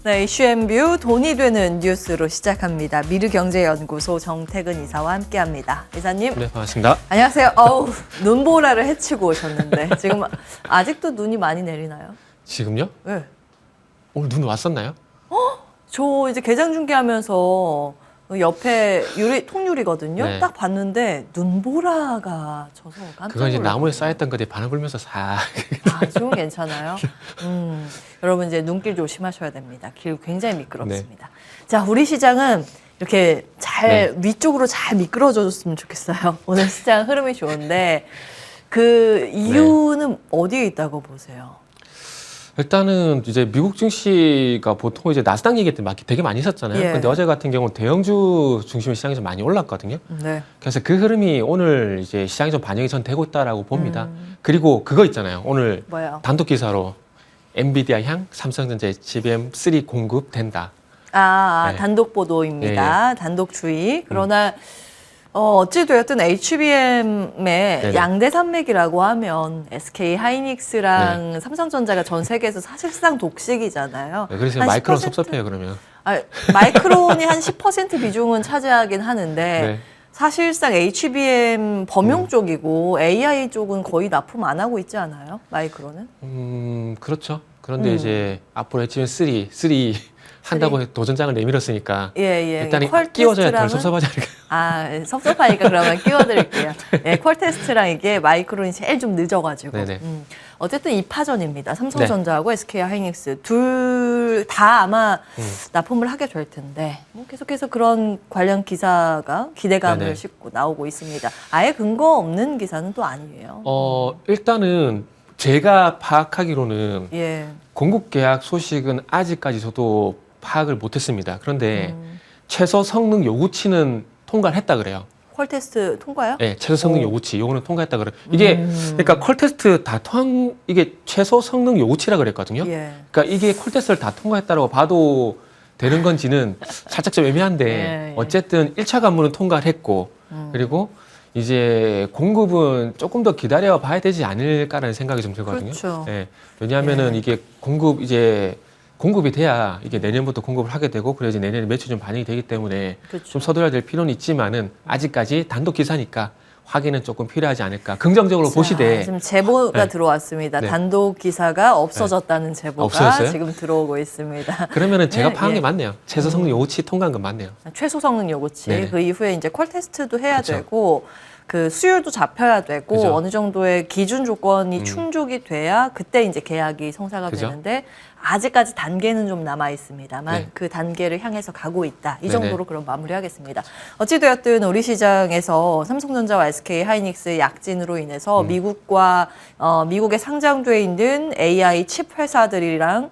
네, 이슈앤뷰 돈이 되는 뉴스로 시작합니다. 미르경제연구소 정태근 이사와 함께합니다. 이사님. 네, 반갑습니다. 안녕하세요. 어우, 눈보라를 헤치고 오셨는데 지금 아직도 눈이 많이 내리나요? 지금요? 네. 오늘 눈 왔었나요? 저 이제 개장 중계하면서 옆에 통유리거든요. 네. 딱 봤는데 눈보라가 져서 깜짝 그건 이제 놀랐어요. 나무에 쌓였던 것들이 바람 불면서 싹. 아, 지금 괜찮아요? 여러분 이제 눈길 조심하셔야 됩니다. 길 굉장히 미끄럽습니다. 자, 우리 시장은 이렇게 잘 위쪽으로 잘 미끄러져줬으면 좋겠어요. 오늘 시장 흐름이 좋은데 그 이유는 어디에 있다고 보세요? 일단은 이제 미국 증시가 보통 이제 나스닥 얘기 때 되게 많이 있었잖아요. 예. 근데 어제 같은 경우는 대형주 중심의 시장이 좀 많이 올랐거든요. 네. 그래서 그 흐름이 오늘 이제 시장이 좀 반영이 전 되고 있다라고 봅니다. 그리고 그거 있잖아요. 오늘 뭐요? 단독 기사로 엔비디아 향 삼성전자 HBM3 공급된다. 네. 단독 보도입니다. 단독 주의. 그러나 어찌되었든 HBM의 네네. 양대 산맥이라고 하면 SK 하이닉스랑 삼성전자가 전 세계에서 사실상 독식이잖아요. 네, 그래서 한 마이크론 10%? 섭섭해요, 그러면. 마이크론이 한 10% 비중은 차지하긴 하는데 네. 사실상 HBM 범용 쪽이고 AI 쪽은 거의 납품 안 하고 있지 않아요? 마이크론은? 그렇죠. 그런데 이제 앞으로 HBM3 한다고 도전장을 내밀었으니까 예. 일단 끼워줘야 덜 퀄테스트랑은- 섭섭하지 않을까. 섭섭하니까 그러면 끼워드릴게요. 네, 퀄테스트랑 이게 마이크론이 제일 좀 늦어가지고. 네네. 어쨌든 2파전입니다. 삼성전자하고 SK 하이닉스 둘 다 아마 납품을 하게 될 텐데 뭐 계속해서 그런 관련 기사가 기대감을 네네. 싣고 나오고 있습니다. 아예 근거 없는 기사는 또 아니에요. 일단은 제가 파악하기로는 예. 공급 계약 소식은 아직까지 저도 파악을 못했습니다. 그런데 최소 성능 요구치는 통과를 했다 그래요. 퀄테스트 통과요? 네, 최소 성능 요구치 요거는 통과했다 그래요. 이게 그러니까 퀄테스트 이게 최소 성능 요구치라 그랬거든요. 예. 그러니까 이게 퀄테스트를 다 통과했다고 봐도 되는 건지는 살짝 좀 애매한데 예. 어쨌든 1차 관문은 통과를 했고 그리고 이제 공급은 조금 더 기다려 봐야 되지 않을까라는 생각이 좀 들거든요. 그렇죠. 예. 왜냐하면은 이게 공급이 돼야 이게 내년부터 공급을 하게 되고 그래야지 내년에 매출 좀 반영이 되기 때문에 그렇죠. 좀 서둘러야 될 필요는 있지만은 아직까지 단독 기사니까 확인은 조금 필요하지 않을까. 긍정적으로 자, 보시되 지금 제보가 네. 들어왔습니다. 네. 단독 기사가 없어졌다는 제보가 없어졌어요? 지금 들어오고 있습니다. 그러면은 제가 네, 파악한 예. 게 맞네요. 최소 성능 요구치 통과한 건 맞네요. 최소 성능 요구치. 네네. 그 이후에 이제 퀄 테스트도 해야 그쵸. 되고 그 수율도 잡혀야 되고 그죠. 어느 정도의 기준 조건이 충족이 돼야 그때 이제 계약이 성사가 그죠. 되는데 아직까지 단계는 좀 남아 있습니다만 네. 그 단계를 향해서 가고 있다. 이 네네. 정도로 그럼 마무리하겠습니다. 어찌되었든 우리 시장에서 삼성전자와 SK 하이닉스의 약진으로 인해서 미국에 상장돼 있는 AI 칩 회사들이랑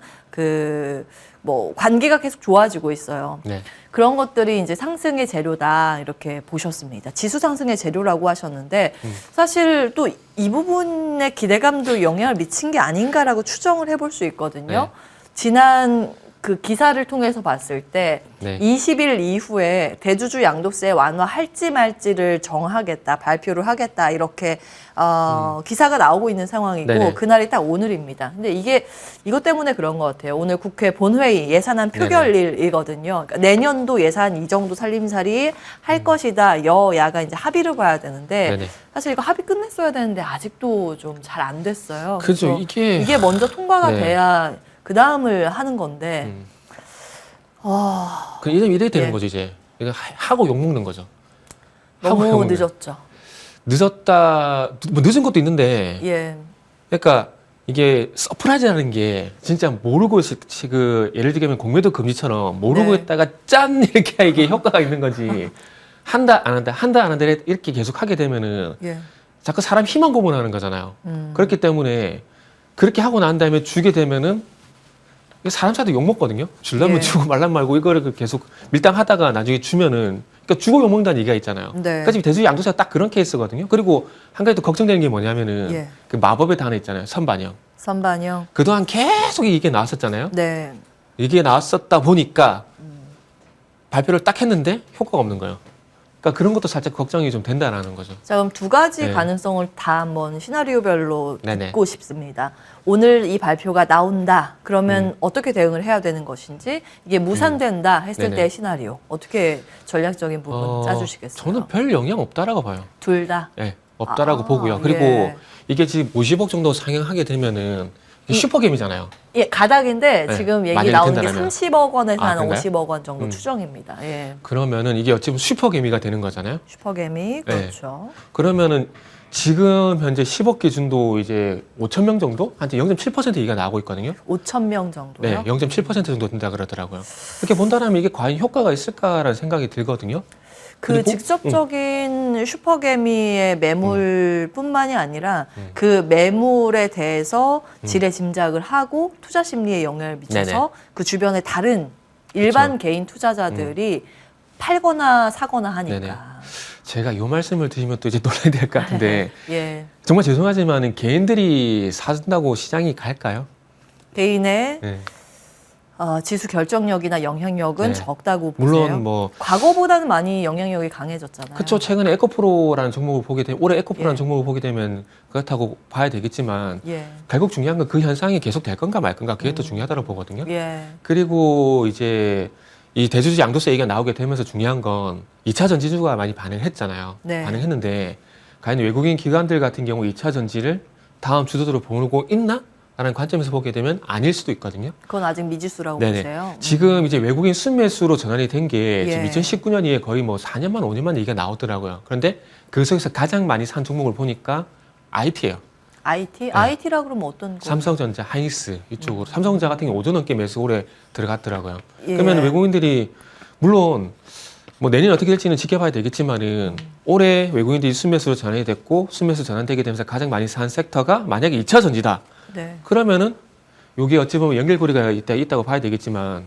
관계가 계속 좋아지고 있어요. 네. 그런 것들이 이제 상승의 재료다 이렇게 보셨습니다. 지수 상승의 재료라고 하셨는데 사실 또 이 부분의 기대감도 영향을 미친 게 아닌가라고 추정을 해볼 수 있거든요. 네. 지난 그 기사를 통해서 봤을 때 네. 20일 이후에 대주주 양도세 완화할지 말지를 정하겠다, 발표를 하겠다 이렇게 기사가 나오고 있는 상황이고 네네. 그날이 딱 오늘입니다. 근데 이것 때문에 그런 것 같아요. 오늘 국회 본회의 예산안 표결일이거든요. 그러니까 내년도 예산 이 정도 살림살이 할 것이다. 여야가 이제 합의를 봐야 되는데 네네. 사실 이거 합의 끝냈어야 되는데 아직도 좀 잘 안 됐어요. 그죠. 그래서 이게 먼저 통과가 네. 돼야 그 다음을 하는 건데. 이래 되는 예. 거죠 이제. 이거 하고 욕 먹는 거죠. 하고 욕 너무 먹는 늦었죠. 늦었다. 뭐 늦은 것도 있는데. 예. 그러니까 이게 서프라이즈라는 게 진짜 모르고 예를 들면 공매도 금지처럼 모르고 네. 했다가 짠 이렇게 이게 효과가 있는 건지 한다 안 한다 이렇게 계속 하게 되면은 예. 자꾸 사람 희망 고문하는 거잖아요. 그렇기 때문에 그렇게 하고 난 다음에 주게 되면은 사람 사이도 욕 먹거든요. 줄라면 예. 주고 말란 말고 이거를 계속 밀당하다가 나중에 주면은 그러니까 주고 욕 먹는다는 얘기가 있잖아요. 네. 그러니까 지금 대주주 양도세가 딱 그런 케이스거든요. 그리고 한 가지 또 걱정되는 게 뭐냐면은 예. 그 마법의 단어 있잖아요. 선반영. 선반영. 그동안 계속 이게 나왔었잖아요. 네. 이게 나왔었다 보니까 발표를 딱 했는데 효과가 없는 거예요. 그러니까 그런 것도 살짝 걱정이 좀 된다라는 거죠. 자, 그럼 두 가지 네. 가능성을 다 한번 시나리오별로 네네. 듣고 싶습니다. 오늘 이 발표가 나온다. 그러면 어떻게 대응을 해야 되는 것인지, 이게 무산된다 했을 네네. 때의 시나리오. 어떻게 전략적인 부분 짜주시겠어요? 저는 별 영향 없다라고 봐요. 둘 다. 네, 없다라고 아, 보고요. 그리고 예. 이게 지금 50억 정도 상향하게 되면은 이게 슈퍼게임이잖아요. 예, 가닥인데 네, 지금 얘기 만약에 나온 게 된다면. 30억 원에서 한 그런가요? 50억 원 정도 추정입니다. 예. 그러면은 이게 어찌 보면 슈퍼게임이가 되는 거잖아요. 슈퍼개미, 그렇죠. 그러면은 지금 현재 10억 기준도 이제 5천 명 정도? 한 0.7% 얘기가 나오고 있거든요. 5천 명 정도요? 네, 0.7% 정도 된다 그러더라고요. 이렇게 본다면 이게 과연 효과가 있을까라는 생각이 들거든요. 그 그리고, 직접적인 슈퍼개미의 매물뿐만이 아니라 그 매물에 대해서 지레 짐작을 하고 투자 심리에 영향을 미쳐서 네네. 그 주변의 다른 일반 그쵸. 개인 투자자들이 팔거나 사거나 하니까. 네네. 제가 이 말씀을 드리면 또 이제 논란이 될 것 같은데 예. 정말 죄송하지만 개인들이 사준다고 시장이 갈까요? 개인의 네. 지수 결정력이나 영향력은 네. 적다고 보세요. 물론 뭐 과거보다는 많이 영향력이 강해졌잖아요. 그쵸. 최근에 에코프로라는 종목을 보게 되면 올해 에코프로라는 예. 종목을 보게 되면 그렇다고 봐야 되겠지만 예. 결국 중요한 건 그 현상이 계속 될 건가 말 건가 그게 더 중요하다고 보거든요. 예. 그리고 이제 이 대주주 양도세 얘기가 나오게 되면서 중요한 건 2차 전지주가 많이 반응했잖아요. 네. 반응했는데 과연 외국인 기관들 같은 경우 2차 전지를 다음 주도주로 보고 있나? 라는 관점에서 보게 되면 아닐 수도 있거든요. 그건 아직 미지수라고 네네. 보세요. 지금 이제 외국인 순매수로 전환이 된 게 예. 지금 2019년 이에 거의 뭐 4년만 5년만 얘기가 나오더라고요. 그런데 그 속에서 가장 많이 산 종목을 보니까 IT예요. IT? IT라 그러면 어떤 거? 삼성전자, 하이닉스 이쪽으로. 삼성전자 같은 경우 5조 넘게 매수 올해 들어갔더라고요. 예. 그러면 외국인들이 물론 뭐 내년 어떻게 될지는 지켜봐야 되겠지만은 올해 외국인들이 순매수로 전환이 됐고 순매수 전환되게 되면서 가장 많이 산 섹터가 만약에 2차 전지다. 네. 그러면은 요게 어찌 보면 연결고리가 있다고 봐야 되겠지만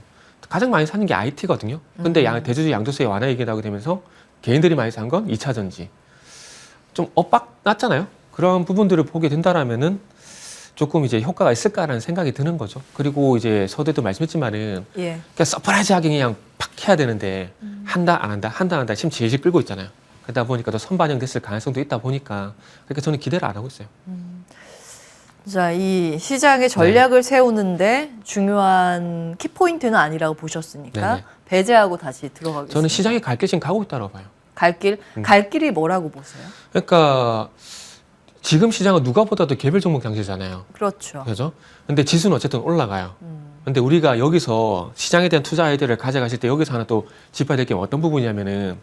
가장 많이 사는 게 IT거든요. 근데 대주주 양도세 완화 얘기 나오게 되면서 개인들이 많이 산 건 2차 전지. 좀 엇박 났잖아요. 그런 부분들을 보게 된다라면은 조금 이제 효과가 있을까라는 생각이 드는 거죠. 그리고 이제 서두에도 말씀했지만은 예. 그냥 서프라이즈하게 그냥 팍 해야 되는데 한다 안 한다 한다 안 한다 지금 질질 끌고 있잖아요. 그러다 보니까 또 선반영됐을 가능성도 있다 보니까 그러니까 저는 기대를 안 하고 있어요. 자, 이 시장의 전략을 세우는데 중요한 키포인트는 아니라고 보셨으니까 네네. 배제하고 다시 들어가겠습니다. 저는 시장이 갈 길 지금 가고 있다고 봐요. 갈 길? 갈 길이 뭐라고 보세요? 그러니까 지금 시장은 누가 보다도 개별 종목 장세잖아요. 그렇죠. 그죠? 근데 지수는 어쨌든 올라가요. 근데 우리가 여기서 시장에 대한 투자 아이디어를 가져가실 때 여기서 하나 또 짚어야 될 게 어떤 부분이냐면은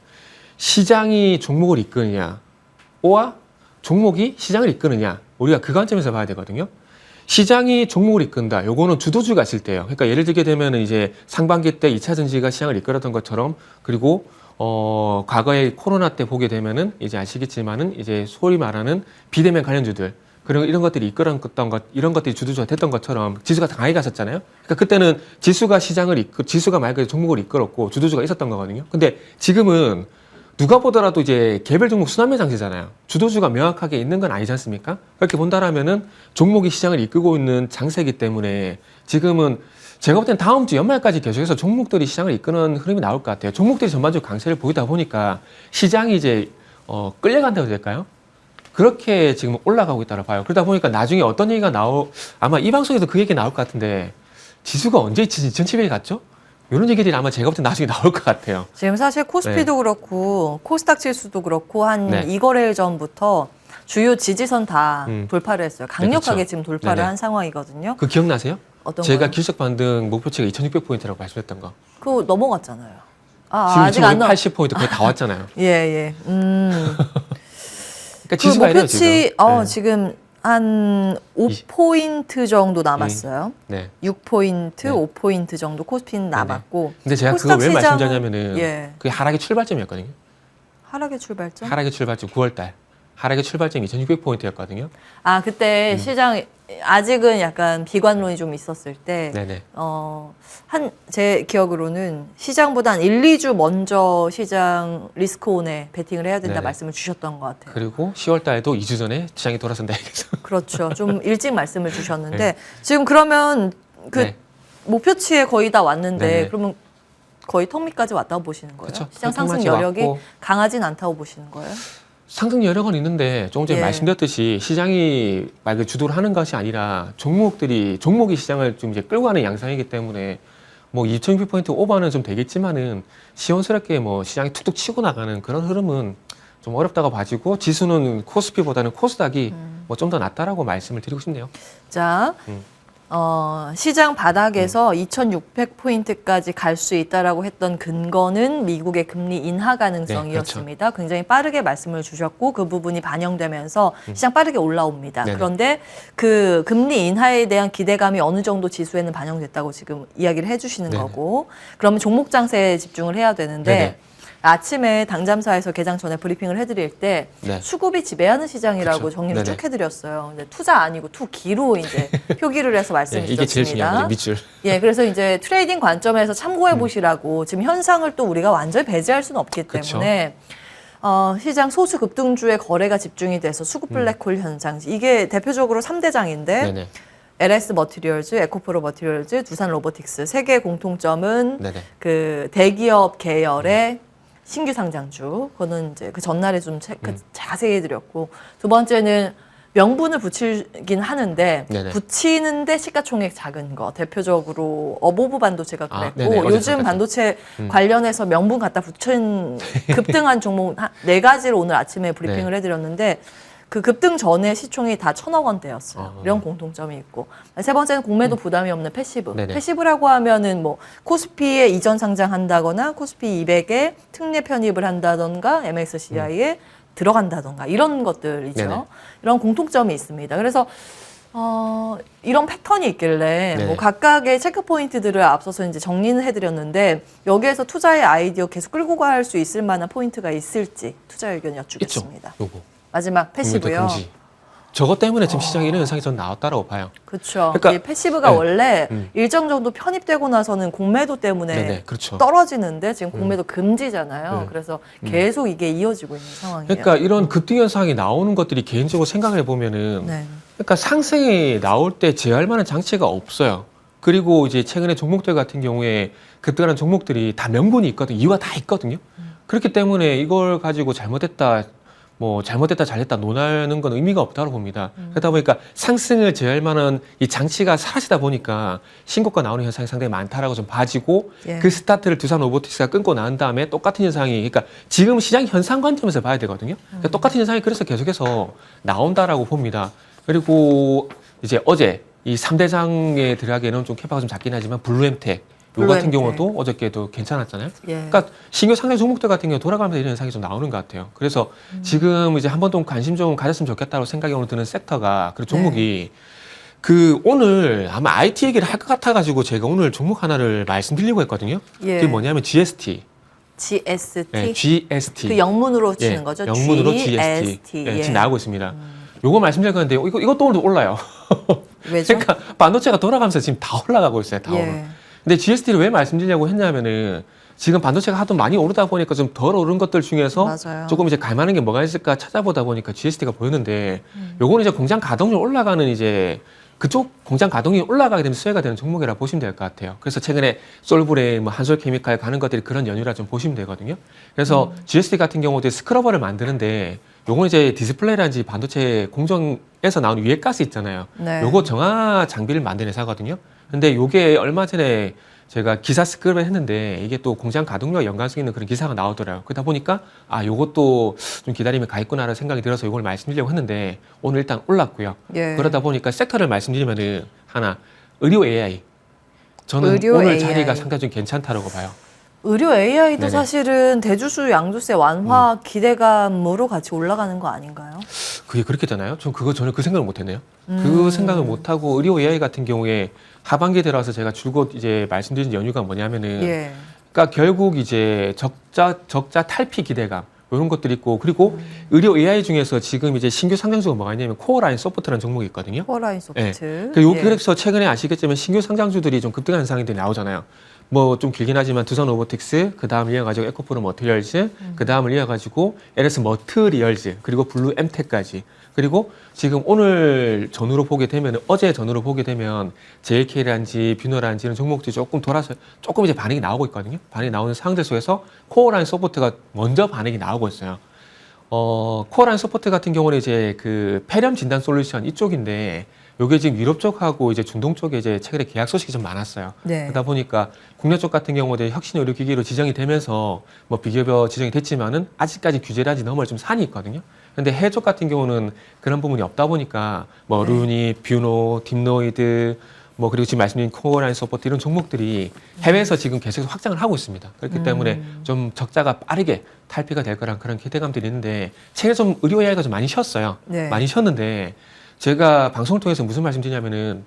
시장이 종목을 이끄느냐, 오와 종목이 시장을 이끄느냐, 우리가 그 관점에서 봐야 되거든요. 시장이 종목을 이끈다. 요거는 주도주가 있을 때예요. 그러니까 예를 들게 되면은 이제 상반기 때 2차 전지가 시장을 이끌었던 것처럼 그리고 과거에 코로나 때 보게 되면은 이제 아시겠지만은 이제 소위 말하는 비대면 관련주들 그런 이런 것들이 이끌었던 것 이런 것들이 주도주가 됐던 것처럼 지수가 강하게 갔었잖아요. 그러니까 그때는 지수가 지수가 말 그대로 종목을 이끌었고 주도주가 있었던 거거든요. 근데 지금은 누가 보더라도 이제 개별 종목 순환매 장세잖아요. 주도주가 명확하게 있는 건 아니지 않습니까? 그렇게 본다라면은 종목이 시장을 이끌고 있는 장세이기 때문에 지금은 제가 볼 때는 다음 주 연말까지 계속해서 종목들이 시장을 이끄는 흐름이 나올 것 같아요. 종목들이 전반적으로 강세를 보이다 보니까 시장이 이제 끌려간다고 해야 될까요? 그렇게 지금 올라가고 있다고 봐요. 그러다 보니까 나중에 어떤 얘기가 아마 이 방송에서 그 얘기 나올 것 같은데 지수가 언제 2,700에 갔죠? 이런 얘기들이 아마 제가 볼 때 나중에 나올 것 같아요. 지금 사실 코스피도 네. 그렇고 코스닥 지수도 그렇고 한 네. 2거래일 전부터 주요 지지선 다 음. 돌파를 했어요. 강력하게 그쵸. 지금 돌파를 네네. 한 상황이거든요. 그 기억나세요? 어떤 제가 거요? 기술적 반등 목표치가 2,600포인트라고 말씀했던 거. 그거 넘어갔잖아요. 지금 아직 안 넘. 80포인트 거의 다 왔잖아요. 예, 예. 그러니까 그 지수가 이래요, 목표치 지금. 네. 지금 한 5포인트 정도 남았어요. 네. 6포인트, 네. 5포인트 정도 코스피는 남았고. 근데 제가 그거 코스닥 왜 시장은- 말씀드렸냐면은 예. 그게 하락의 출발점이었거든요. 하락의 출발점? 하락의 출발점 9월달. 하락의 출발점이 2,600포인트였거든요. 아, 그때 시장 아직은 약간 비관론이 좀 있었을 때 네네. 제 기억으로는 시장보다 한 1, 2주 먼저 시장 리스크온에 베팅을 해야 된다 네네. 말씀을 주셨던 것 같아요. 그리고 10월달에도 2주 전에 시장이 돌아선다 얘기해서. 그렇죠. 좀 일찍 말씀을 주셨는데 네. 지금 그러면 그 네. 목표치에 거의 다 왔는데 네네. 그러면 거의 턱 밑까지 왔다고 보시는 거예요? 그쵸. 시장 턱 상승 밑까지 여력이 왔고. 강하진 않다고 보시는 거예요? 상승 여력은 있는데 조금 전에 예. 말씀드렸듯이 시장이 말 그대로 주도를 하는 것이 아니라 종목이 시장을 좀 이제 끌고 가는 양상이기 때문에 뭐 2,600포인트 오버는 좀 되겠지만은 시원스럽게 뭐 시장이 툭툭 치고 나가는 그런 흐름은 좀 어렵다고 봐지고 지수는 코스피보다는 코스닥이 뭐 좀 더 낫다라고 말씀을 드리고 싶네요. 자, 시장 바닥에서 2,600포인트까지 갈 수 있다라고 했던 근거는 미국의 금리 인하 가능성이었습니다. 굉장히 빠르게 말씀을 주셨고 그 부분이 반영되면서 시장 빠르게 올라옵니다. 네네. 그런데 그 금리 인하에 대한 기대감이 어느 정도 지수에는 반영됐다고 지금 이야기를 해주시는 네네. 거고 그러면 종목 장세에 집중을 해야 되는데 네네. 아침에 당잠사에서 개장 전에 브리핑을 해드릴 때 네. 수급이 지배하는 시장이라고 그쵸. 정리를 네네. 쭉 해드렸어요. 근데 투자 아니고 투기로 이제 표기를 해서 말씀을 예, 이게 제일 중요한 드렸습니다. 거죠, 밑줄. 예, 그래서 이제 트레이딩 관점에서 참고해 보시라고 지금 현상을 또 우리가 완전히 배제할 수는 없기 그쵸. 때문에 시장 소수 급등주의 거래가 집중이 돼서 수급 블랙홀 현상 이게 대표적으로 3대장인데 네네. LS 머티리얼즈, 에코프로 머티리얼즈, 두산 로보틱스 세 개의 공통점은 네네. 그 대기업 계열의 신규 상장주, 그거는 이제 그 전날에 좀 자세히 해드렸고, 두 번째는 명분을 붙이긴 하는데, 네네. 붙이는데 시가총액 작은 거, 대표적으로 어보브 반도체가 아, 그랬고, 네네. 어제 요즘 잠깐. 반도체 관련해서 명분 갖다 붙인 급등한 종목 네 가지를 오늘 아침에 브리핑을 네. 해드렸는데, 그 급등 전에 시총이 다 1,000억 원대였어요. 이런 공통점이 있고. 세 번째는 공매도 부담이 없는 패시브. 네네. 패시브라고 하면은 뭐 코스피에 이전 상장한다거나 코스피 200에 특례 편입을 한다던가 MSCI에 들어간다던가 이런 것들이죠. 네네. 이런 공통점이 있습니다. 그래서 이런 패턴이 있길래 네네. 뭐 각각의 체크 포인트들을 앞서서 이제 정리는 해드렸는데 여기에서 투자의 아이디어 계속 끌고 갈 수 있을 만한 포인트가 있을지 투자 의견 있죠. 여쭙겠습니다. 요거. 마지막 공매도 패시브요. 금지. 저것 때문에 지금 시장에 이런 현상이 전 나왔다라고 봐요. 그렇죠. 그러니까- 이 패시브가 네. 원래 음. 일정 정도 편입되고 나서는 공매도 때문에 네네, 그렇죠. 떨어지는데 지금 공매도 금지잖아요. 네. 그래서 계속 이게 이어지고 있는 상황이에요. 그러니까 이런 급등 현상이 나오는 것들이 개인적으로 생각해 보면은 네. 그러니까 상승이 나올 때 제어할 만한 장치가 없어요. 그리고 이제 최근에 종목들 같은 경우에 급등하는 종목들이 다 명분이 있거든요. 이유가 다 있거든요. 그렇기 때문에 이걸 가지고 잘못했다 잘했다 논하는 건 의미가 없다고 봅니다. 그러다 보니까 상승을 제어할 만한 이 장치가 사라지다 보니까 신고가 나오는 현상이 상당히 많다라고 좀 봐지고 예. 그 스타트를 두산 로보틱스가 끊고 난 다음에 똑같은 현상이 그러니까 지금 시장 현상 관점에서 봐야 되거든요. 그러니까 똑같은 현상이 그래서 계속해서 나온다라고 봅니다. 그리고 이제 어제 이 3대장에 들어가기에는 좀 캐파가 좀 작긴 하지만 블루엠텍 요 같은 블루엠텍. 경우도 어저께도 괜찮았잖아요. 예. 그러니까 신규 상장 종목들 같은 경우 돌아가면서 이런 현상이 좀 나오는 것 같아요. 그래서 지금 이제 한 번 더 관심 좀 가졌으면 좋겠다고 생각이 오늘 드는 섹터가 그리고 종목이 그 오늘 아마 IT 얘기를 할 것 같아가지고 제가 오늘 종목 하나를 말씀드리려고 했거든요. 예. 그게 뭐냐면 GST. GST. 네, GST. 그 영문으로 치는 예, 거죠. 영문으로 GST. 예, 지금 나오고 있습니다. 요거 말씀드릴 건데 이것도 오늘도 올라요. 왜죠? 그러니까 반도체가 돌아가면서 지금 다 올라가고 있어요. 다 오늘. 예. 근데 GST를 왜 말씀드리려고 했냐면은 지금 반도체가 하도 많이 오르다 보니까 좀 덜 오른 것들 중에서 맞아요. 조금 이제 갈만한 게 뭐가 있을까 찾아보다 보니까 GST가 보였는데 요거는 이제 공장 가동률 올라가는 이제 그쪽 공장 가동이 올라가게 되면 수혜가 되는 종목이라 보시면 될 것 같아요. 그래서 최근에 솔브레, 뭐 한솔케미칼 가는 것들이 그런 연유라 좀 보시면 되거든요. 그래서 GST 같은 경우도 스크러버를 만드는데 요건 이제 디스플레이라든지 반도체 공정에서 나오는 유해가스 있잖아요. 네. 요거 정화 장비를 만드는 회사거든요. 근데 요게 얼마 전에 제가 기사 스크랩을 했는데 이게 또 공장 가동률과 연관성 있는 그런 기사가 나오더라고요. 그러다 보니까 아 요것도 좀 기다리면 가 있구나라는 생각이 들어서 이걸 말씀드리려고 했는데 오늘 일단 올랐고요. 예. 그러다 보니까 섹터를 말씀드리면은 하나 의료 AI 저는 의료 오늘 AI. 자리가 상당히 좀 괜찮다라고 봐요. 의료 AI도 네네. 사실은 대주주 양도세 완화 기대감으로 같이 올라가는 거 아닌가요? 그게 그렇게 되나요? 전 그거 전혀 그 생각을 못 했네요. 그 생각을 못 하고 의료 AI 같은 경우에 하반기에 들어와서 제가 줄곧 이제 말씀드린 연유가 뭐냐면은 예. 그러니까 결국 이제 적자 탈피 기대감 이런 것들이 있고 그리고 의료 AI 중에서 지금 이제 신규 상장주가 뭐가 있냐면 코어라인 소프트라는 종목이 있거든요. 코어라인 소프트. 그래서 최근에 아시겠지만 신규 상장주들이 좀 급등하는 상황들이 나오잖아요. 뭐 좀 길긴 하지만 두산 로보틱스, 그 다음 이어가지고 에코프로 머티리얼즈, 그 다음을 이어가지고 LS 머트리얼즈, 그리고 블루 엠텍까지. 그리고 지금 오늘 전후로 보게 되면 어제 전후로 보게 되면 JLK라든지 뷰너라든지 이런 종목들이 조금 돌아서 조금 이제 반응이 나오고 있거든요. 반응이 나오는 상황들 속에서 코어라인 소프트가 먼저 반응이 나오고 있어요. 코어라인 소프트 같은 경우는 이제 그 폐렴 진단 솔루션 이쪽인데 요게 지금 유럽 쪽하고 이제 중동 쪽에 이제 최근에 계약 소식이 좀 많았어요. 네. 그러다 보니까 국내 쪽 같은 경우도 혁신 의료기기로 지정이 되면서 뭐 비교별 지정이 됐지만은 아직까지 규제라지 넘을 좀 산이 있거든요. 근데 해외 쪽 같은 경우는 그런 부분이 없다 보니까 뭐 네. 루니, 뷰노, 딥노이드 뭐 그리고 지금 말씀드린 코어라인 서포트 이런 종목들이 해외에서 지금 계속 확장을 하고 있습니다. 그렇기 때문에 좀 적자가 빠르게 탈피가 될 거란 그런 기대감들이 있는데 최근에 좀 의료 이야기가 좀 많이 쉬었어요. 네. 많이 쉬었는데 제가 방송을 통해서 무슨 말씀 드리냐면은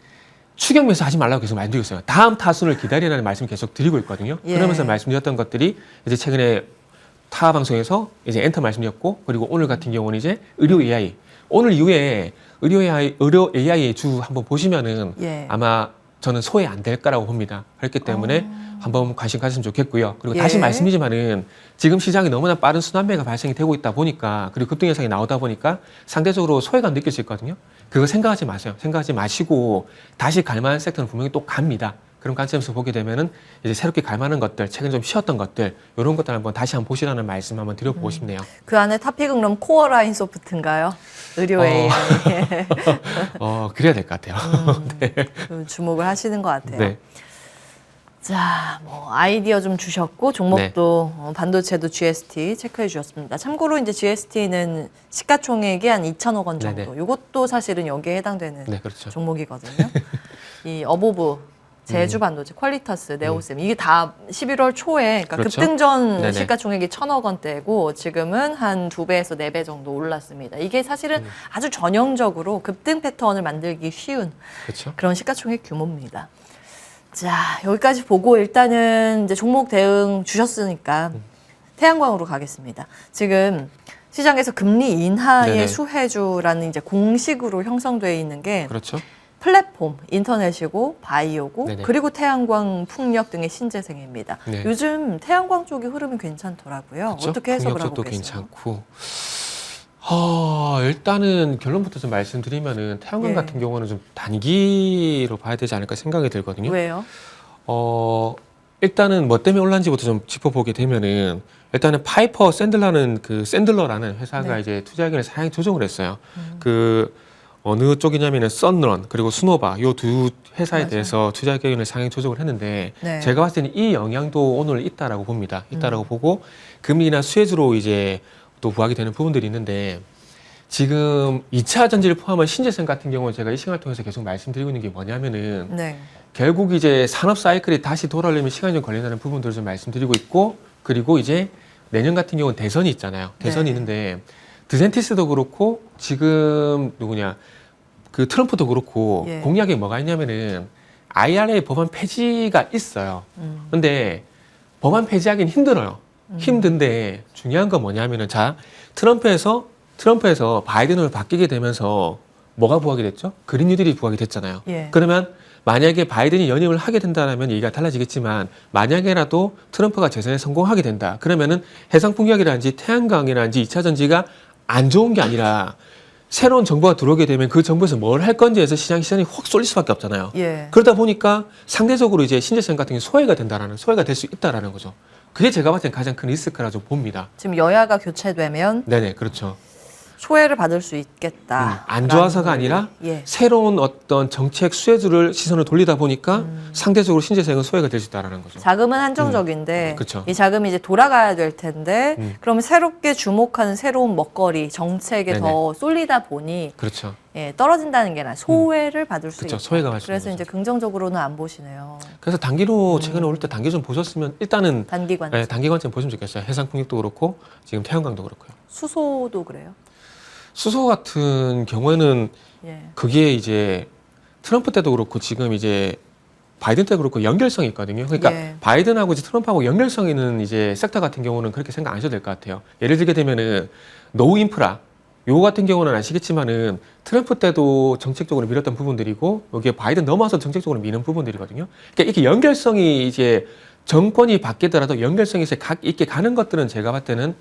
추격 매수 하지 말라고 계속 말씀드리고 있어요. 다음 타순을 기다리라는 말씀 계속 드리고 있거든요. 예. 그러면서 말씀드렸던 것들이 이제 최근에 타 방송에서 이제 엔터 말씀드렸고 그리고 오늘 같은 경우는 이제 의료 AI 오늘 이후에 의료 AI의 주 한번 보시면은 예. 아마 저는 소외 안 될 거라고 봅니다. 그렇기 때문에 한번 관심 가졌으면 좋겠고요. 그리고 예. 다시 말씀드리지만은 지금 시장이 너무나 빠른 순환매가 발생이 되고 있다 보니까 그리고 급등 현상이 나오다 보니까 상대적으로 소외감 느낄 수 있거든요. 그거 생각하지 마세요. 생각하지 마시고 다시 갈 만한 섹터는 분명히 또 갑니다. 그런 관점에서 보게 되면은 이제 새롭게 갈 만한 것들, 최근 좀 쉬었던 것들, 이런 것들 한번 다시 한번 보시라는 말씀 한번 드려보고 싶네요. 그 안에 탑픽은 그럼 코어라인 소프트인가요? 의료 AI. 그래야 될 것 같아요. 네. 좀 주목을 하시는 것 같아요. 네. 자, 뭐 아이디어 좀 주셨고 종목도 반도체도 GST 체크해 주셨습니다. 참고로 이제 GST는 시가총액이 한 2천억 원 정도. 네네. 이것도 사실은 여기에 해당되는 네, 그렇죠. 종목이거든요. 이 어보브, 제주 반도체, 퀄리터스, 네오셈 이게 다 11월 초에 그러니까 그렇죠. 급등 전 네네. 시가총액이 1,000억 원대고 지금은 한 2배에서 4배 정도 올랐습니다. 이게 사실은 아주 전형적으로 급등 패턴을 만들기 쉬운 그렇죠. 그런 시가총액 규모입니다. 자, 여기까지 보고 일단은 이제 종목 대응 주셨으니까 태양광으로 가겠습니다. 지금 시장에서 금리 인하의 네네. 수혜주라는 이제 공식으로 형성되어 있는 게 그렇죠. 플랫폼, 인터넷이고 바이오고 네네. 그리고 태양광, 풍력 등의 신재생입니다. 네. 요즘 태양광 쪽이 흐름이 괜찮더라고요. 그렇죠? 어떻게 해석을 하고 폭력적도 계세요? 괜찮고. 일단은 결론부터 좀 말씀드리면은 태양광 예. 같은 경우는 좀 단기로 봐야 되지 않을까 생각이 들거든요. 왜요? 일단은 뭐 때문에 올랐는지부터 좀 짚어보게 되면은 일단은 파이퍼 샌들러라는 그 샌들러라는 회사가 네. 이제 투자 의견을 상향 조정을 했어요. 그 어느 쪽이냐면은 썬런 그리고 스노바 요 두 회사에 맞아요. 대해서 투자 의견을 상향 조정을 했는데 네. 제가 봤을 때는 이 영향도 오늘 있다라고 봅니다. 있다라고 보고 금리나 수혜주로 이제 또 부각이 되는 부분들이 있는데 지금 2차 전지를 포함한 신재생 같은 경우는 제가 이 시간을 통해서 계속 말씀드리고 있는 게 뭐냐면은 네. 결국 이제 산업 사이클이 다시 돌아오려면 시간이 좀 걸린다는 부분들을 좀 말씀드리고 있고 그리고 이제 내년 같은 경우는 대선이 있잖아요. 대선이 네. 있는데 드센티스도 그렇고 지금 누구냐 그 트럼프도 그렇고 예. 공약이 뭐가 있냐면은 IRA 법안 폐지가 있어요. 근데 법안 폐지하기는 힘들어요. 힘든데 중요한 건 뭐냐면은 자 트럼프에서 바이든으로 바뀌게 되면서 뭐가 부각이 됐죠? 그린 뉴딜이 부각이 됐잖아요. 예. 그러면 만약에 바이든이 연임을 하게 된다면 얘기가 달라지겠지만 만약에라도 트럼프가 재선에 성공하게 된다. 그러면은 해상풍력이라든지 태양광이라든지 2차 전지가 안 좋은 게 아니라 새로운 정부가 들어오게 되면 그 정부에서 뭘 할 건지에서 시장이 확 쏠릴 수밖에 없잖아요. 예. 그러다 보니까 상대적으로 이제 신재생 같은 게 소외가 될 수 있다라는 거죠. 그게 제가 봤을 때 가장 큰 리스크라 좀 봅니다. 지금 여야가 교체되면 네네, 그렇죠. 소외를 받을 수 있겠다. 안 좋아서가 아니라 예. 새로운 어떤 정책 수혜주를 시선을 돌리다 보니까 상대적으로 신재생은 소외가 될 수 있다라는 거죠. 자금은 한정적인데 그쵸. 이 자금이 이제 돌아가야 될 텐데 그러면 새롭게 주목하는 새로운 먹거리 정책에 네네. 더 쏠리다 보니 그렇죠. 예, 떨어진다는 게 아니라 소외를 받을 수 그쵸, 있다. 소외가 발생하는 그래서 거죠. 이제 긍정적으로는 안 보시네요. 그래서 단기로 최근에 올 때 단기 좀 보셨으면 일단은 단기 관점. 네, 단기 관점 보시면 좋겠어요. 해상풍력도 그렇고 지금 태양광도 그렇고요. 수소도 그래요. 수소 같은 경우에는 예. 그게 이제 트럼프 때도 그렇고 지금 이제 바이든 때도 그렇고 연결성이 있거든요. 그러니까 예. 바이든하고 이제 트럼프하고 연결성 있는 이제 섹터 같은 경우는 그렇게 생각 안 하셔도 될 것 같아요. 예를 들게 되면은 노후 인프라 요거 같은 경우는 아시겠지만은 트럼프 때도 정책적으로 밀었던 부분들이고 여기에 바이든 넘어와서 정책적으로 미는 부분들이거든요. 그러니까 이렇게 연결성이 이제 정권이 바뀌더라도 연결성이 있게 가는 것들은 제가 봤을 때는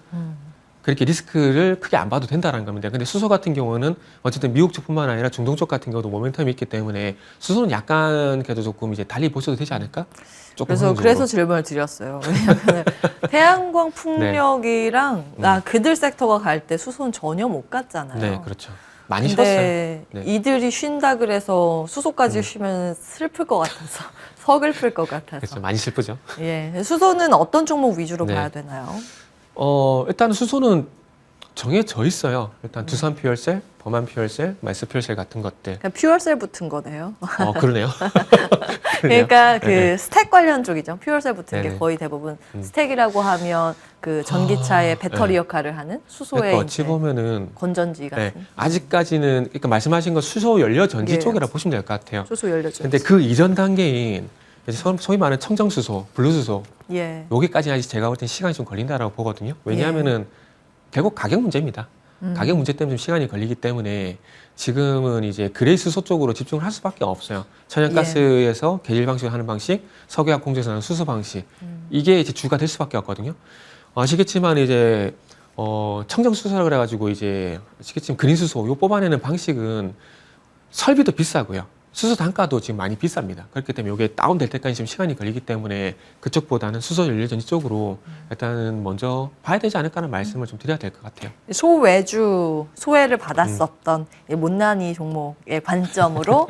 그렇게 리스크를 크게 안 봐도 된다는 겁니다. 근데 수소 같은 경우는 어쨌든 미국 쪽뿐만 아니라 중동 쪽 같은 경우도 모멘텀이 있기 때문에 수소는 약간 그래도 조금 이제 달리 보셔도 되지 않을까? 조금 그래서 질문을 드렸어요. 왜냐하면 태양광 풍력이랑 그들 섹터가 갈 때 수소는 전혀 못 갔잖아요. 네, 그렇죠. 많이 쉬었어요. 근데 네. 이들이 쉰다 그래서 수소까지 쉬면 슬플 것 같아서 서글플 것 같아서. 그렇죠. 많이 슬프죠. 예, 수소는 어떤 종목 위주로 네. 봐야 되나요? 일단 수소는 정해져 있어요. 일단 두산 퓨얼셀, 범한 퓨얼셀, 마이스 퓨얼셀 같은 것들. 그냥 퓨얼셀 붙은 거네요. 그러네요. 그러니까 그 네네. 스택 관련 쪽이죠. 퓨얼셀 붙은 게 네네. 거의 대부분 스택이라고 하면 그 전기차의 배터리 네. 역할을 하는 수소의 그러니까 어찌 이제 보면은 건전지 같은 아직까지는 그러니까 말씀하신 건 수소 연료 전지 예. 쪽이라 보시면 될 것 같아요. 수소 연료죠. 근데 그 이전 단계인 이제 소위 말하는 청정수소, 블루수소 예. 여기까지 아직 제가 볼 땐 시간이 좀 걸린다라고 보거든요. 왜냐하면은 결국 가격 문제입니다. 가격 문제 때문에 좀 시간이 걸리기 때문에 지금은 이제 그레이 수소 쪽으로 집중을 할 수밖에 없어요. 천연가스에서 계질 방식으로 하는 방식, 석유화학 공정에서 하는 수소 방식 이게 이제 주가 될 수밖에 없거든요. 아시겠지만 이제 청정수소라 그래가지고 이제 아시겠지만 그린 수소 요 뽑아내는 방식은 설비도 비싸고요. 수소 단가도 지금 많이 비쌉니다. 그렇기 때문에 이게 다운될 때까지 좀 시간이 걸리기 때문에 그쪽보다는 수소 연료전지 쪽으로 일단은 먼저 봐야 되지 않을까라는 말씀을 좀 드려야 될 것 같아요. 소외를 받았었던 이 못난이 종목의 관점으로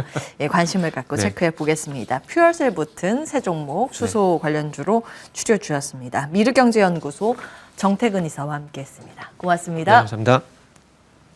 관심을 갖고 네. 체크해 보겠습니다. 퓨얼셀 붙은 새 종목 수소 관련주로 추려 주셨습니다. 미르경제연구소 정태근 이사와 함께했습니다. 네, 고맙습니다. 감사합니다.